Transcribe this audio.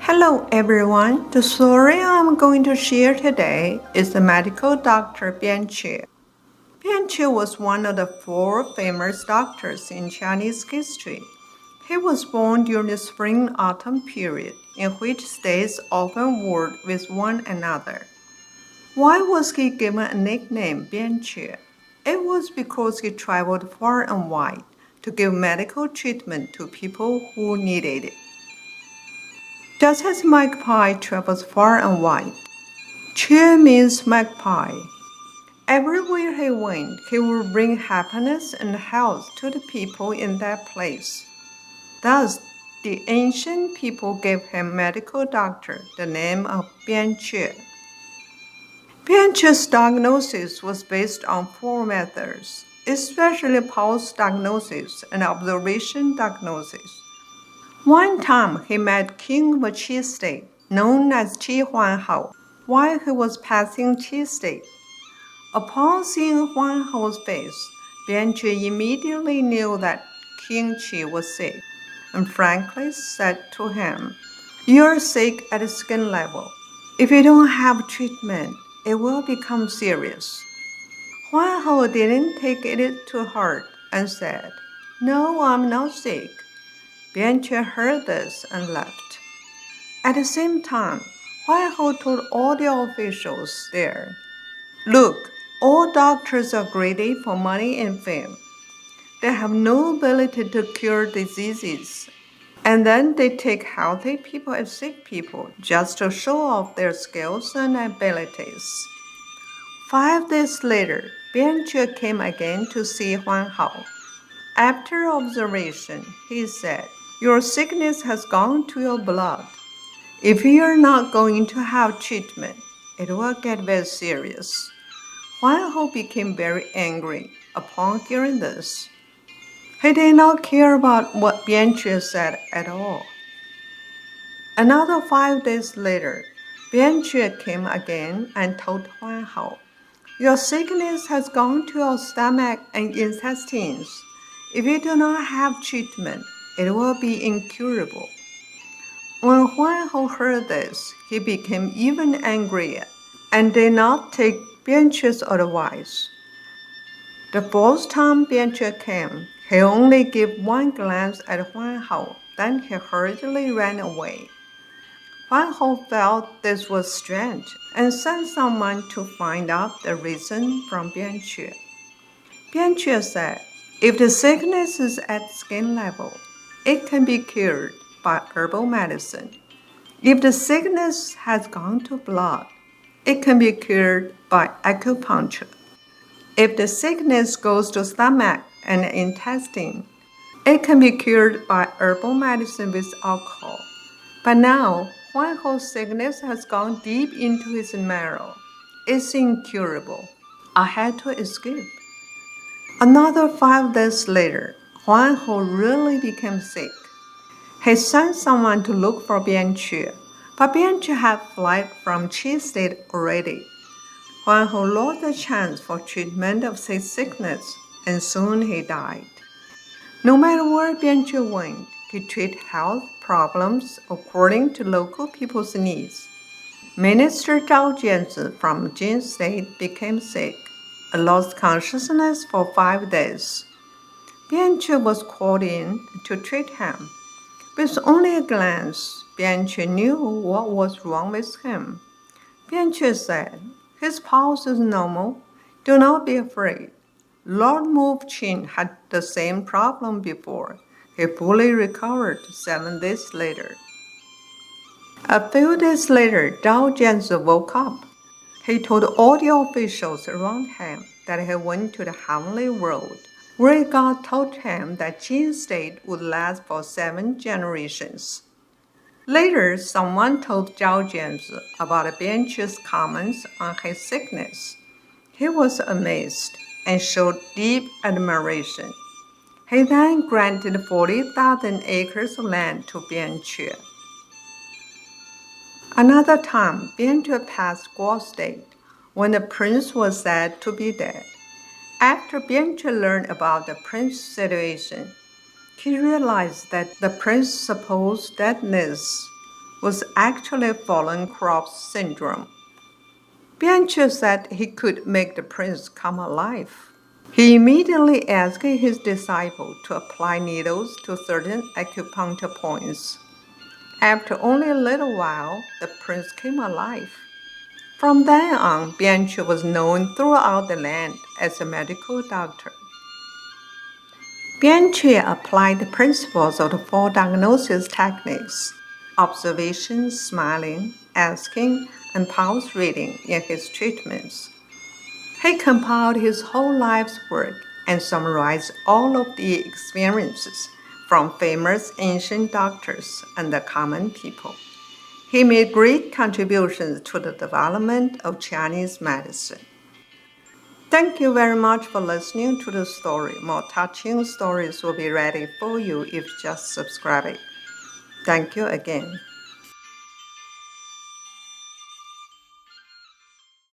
Hello everyone. The story I'm going to share today is the medical doctor Bian Que. Bian Que was one of the four famous doctors in Chinese history. He was born during the spring-autumn period, in which states often warred with one another. Why was he given a nickname Bian Que? It was because he traveled far and wide to give medical treatment to people who needed it. Just as magpie travels far and wide, Que means magpie. Everywhere he went, he would bring happiness and health to the people in that place. Thus, the ancient people gave him medical doctor the name of Bian Que. Bian Que's diagnosis was based on four methods, especially pulse diagnosis and observation diagnosis. One time he met King of a Qi state, known as Qi Huanhao, while he was passing Qi state. Upon seeing Huanhao's face, Bian Que immediately knew that King Qi was sick, and frankly said to him, "You're sick at the skin level. If you don't have treatment, it will become serious." Huanhao didn't take it to heart and said, "No, I'm not sick." Bian Que heard this and left. At the same time, Huanhao told all the officials there, "Look, all doctors are greedy for money and fame. They have no ability to cure diseases, and then they take healthy people and sick people just to show off their skills and abilities." 5 days later, Bian Que came again to see Huanhao. After observation, he said, "Your sickness has gone to your blood. If you are not going to have treatment, it will get very serious." Huanhao became very angry upon hearing this. He did not care about what Bian Que said at all. Another 5 days later, Bian Que came again and told Huanhao, "Your sickness has gone to your stomach and intestines. If you do not have treatment, it will be incurable." When Huanhao heard this, he became even angrier and did not take Bian Que's advice. The fourth time Bian Que came, he only gave one glance at Huanhao, then he hurriedly ran away. Huanhao felt this was strange and sent someone to find out the reason from Bian Que. Bian Que said, "If the sickness is at skin level, it can be cured by herbal medicine. If the sickness has gone to blood, it can be cured by acupuncture. If the sickness goes to stomach and intestine, it can be cured by herbal medicine with alcohol. But now, Huanhao's sickness has gone deep into his marrow. It's incurable. I had to escape." Another 5 days later, Huanhao really became sick. He sent someone to look for Bian Que, but Bian Que had fled from Qi state already. Huanhao lost the chance for treatment of his sickness, and soon he died. No matter where Bian Que went, he treated health problems according to local people's needs. Minister Zhao Jianzi from Jin state became sick and lost consciousness for 5 days. Bian Que was called in to treat him. With only a glance, Bian Que knew what was wrong with him. Bian Que said, "His pulse is normal. Do not be afraid." Lord Move Qin had the same problem before. He fully recovered 7 days later. A few days later, Zhao Jianzi woke up. He told all the officials around him that he went to the heavenly world, where God told him that Qin state would last for 7 generations. Later, someone told Zhao Jianzi about Bian Que's comments on his sickness. He was amazed and showed deep admiration. He then granted 40,000 acres of land to Bian Que. Another time, Bian Que passed Guo State when the prince was said to be dead. After Bian Que learned about the prince's situation, he realized that the prince's supposed deadness was actually fallen crops syndrome. Bian Que said he could make the prince come alive. He immediately asked his disciple to apply needles to certain acupuncture points. After only a little while, the prince came alive. From then on, Bian Que was known throughout the land as a medical doctor. Bian Que applied the principles of the four diagnosis techniques: observation, smiling, asking, and pulse reading in his treatments. He compiled his whole life's work and summarized all of the experiences from famous ancient doctors and the common people. He made great contributions to the development of Chinese medicine. Thank you very much for listening to the story. More touching stories will be ready for you if you just subscribe. Thank you again.